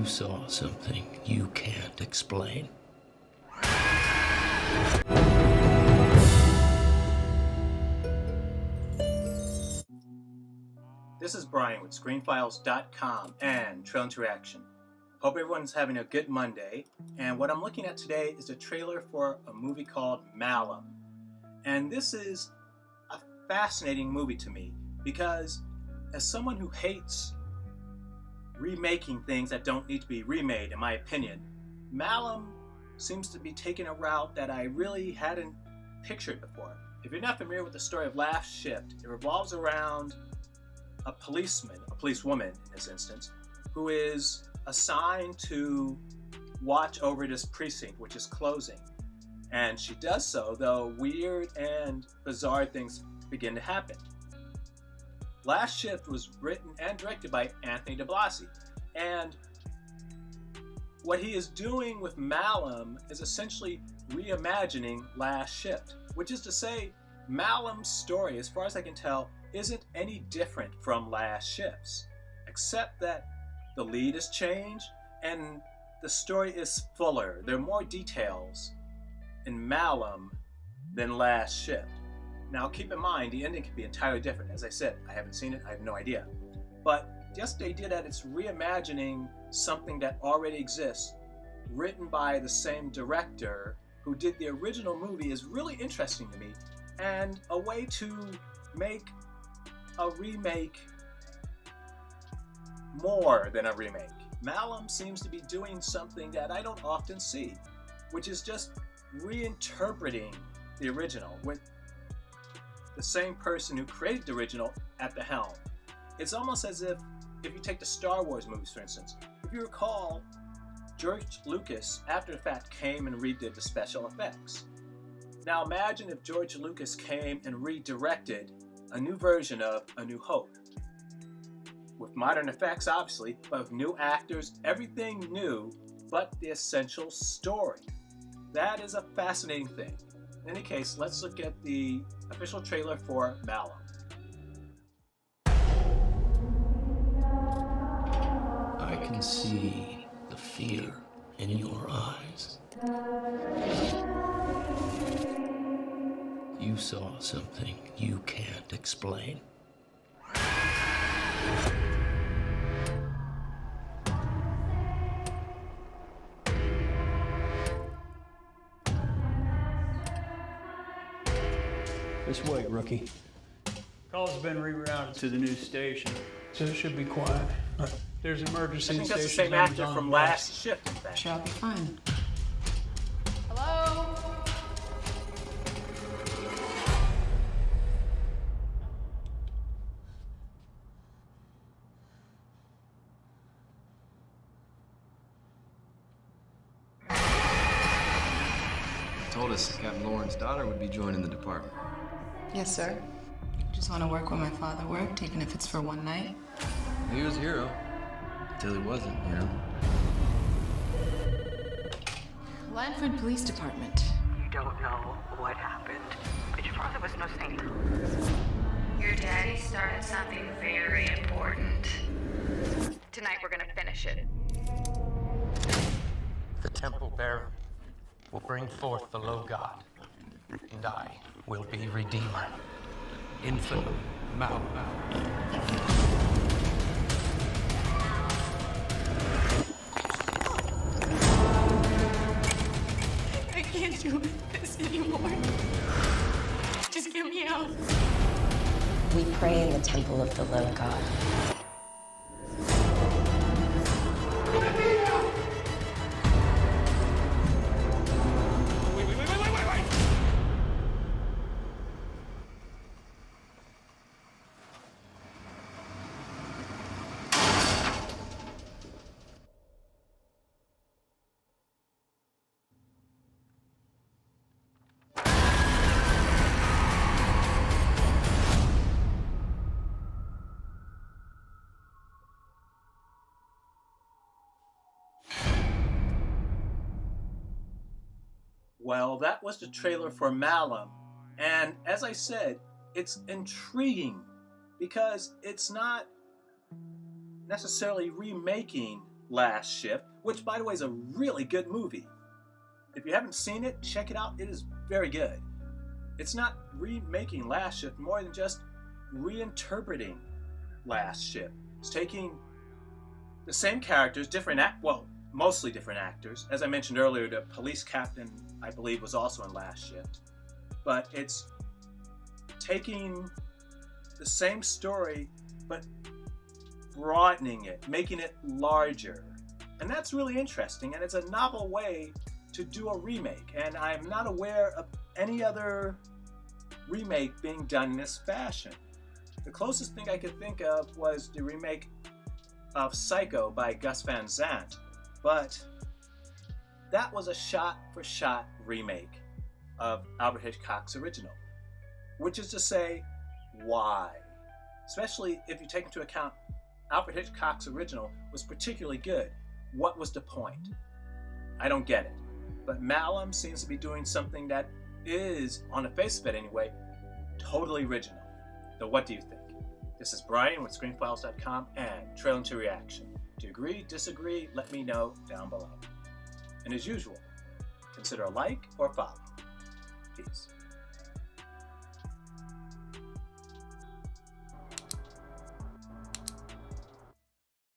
saw something you can't explain. This is Brian with ScreenFiles.com and Trail Interaction. Hope everyone's having a good Monday. And what I'm looking at today is a trailer for a movie called Malum. And this is a fascinating movie to me because as someone who hates remaking things that don't need to be remade, in my opinion, Malum seems to be taking a route that I really hadn't pictured before. If you're not familiar with the story of Last Shift, it revolves around a policewoman in this instance, who is assigned to watch over this precinct, which is closing. And she does so, though weird and bizarre things begin to happen. Last Shift was written and directed by Anthony DiBlasi. And what he is doing with Malum is essentially reimagining Last Shift, which is to say, Malum's story, as far as I can tell, isn't any different from Last Shift's, except that the lead has changed and the story is fuller. There are more details in Malum than Last Shift. Now keep in mind, the ending could be entirely different. As I said, I haven't seen it, I have no idea. But just the idea that it's reimagining something that already exists, written by the same director who did the original movie, is really interesting to me, and a way to make a remake more than a remake. Malum seems to be doing something that I don't often see, which is just reinterpreting the original with the same person who created the original at the helm. It's almost as if you take the Star Wars movies, for instance. If you recall, George Lucas, after the fact, came and redid the special effects. Now imagine if George Lucas came and redirected a new version of A New Hope. With modern effects, obviously, but with new actors, everything new, but the essential story. That is a fascinating thing. In any case, let's look at the official trailer for Malum. I can see the fear in your eyes. You saw something you can't explain. This way, rookie. Calls have been rerouted to the new station, so it should be quiet. There's emergency I think that's the station same actor numbers on from the Last bus. Shift, in fact. Sure, I'll be fine. Hello? Told us Captain Lauren's daughter would be joining the department. Yes, sir. Just want to work where my father worked, even if it's for one night. He was a hero. Till he wasn't, you know? Lanford Police Department. You don't know what happened, but your father was no saint. Your daddy started something very important. Tonight we're gonna finish it. The temple bearer will bring forth the low god, and I will be Redeemer. Infinite Malum. I can't do this anymore. Just get me out. We pray in the temple of the low god. Well, that was the trailer for Malum, and as I said, it's intriguing because it's not necessarily remaking Last Shift, which by the way is a really good movie. If you haven't seen it, check it out. It is very good. It's not remaking Last Shift, more than just reinterpreting Last Shift. It's taking the same characters, mostly different actors. As I mentioned earlier, the police captain, I believe, was also in Last Shift. But it's taking the same story, but broadening it, making it larger. And that's really interesting, and it's a novel way to do a remake. And I'm not aware of any other remake being done in this fashion. The closest thing I could think of was the remake of Psycho by Gus Van Sant, but that was a shot-for-shot remake of Alfred Hitchcock's original. Which is to say, why? Especially if you take into account Alfred Hitchcock's original was particularly good. What was the point? I don't get it. But Malum seems to be doing something that is, on the face of it anyway, totally original. So what do you think? This is Brian with ScreenFiles.com and Trailer to Reaction. Do you agree, disagree? Let me know down below. And as usual, consider a like or follow. Peace.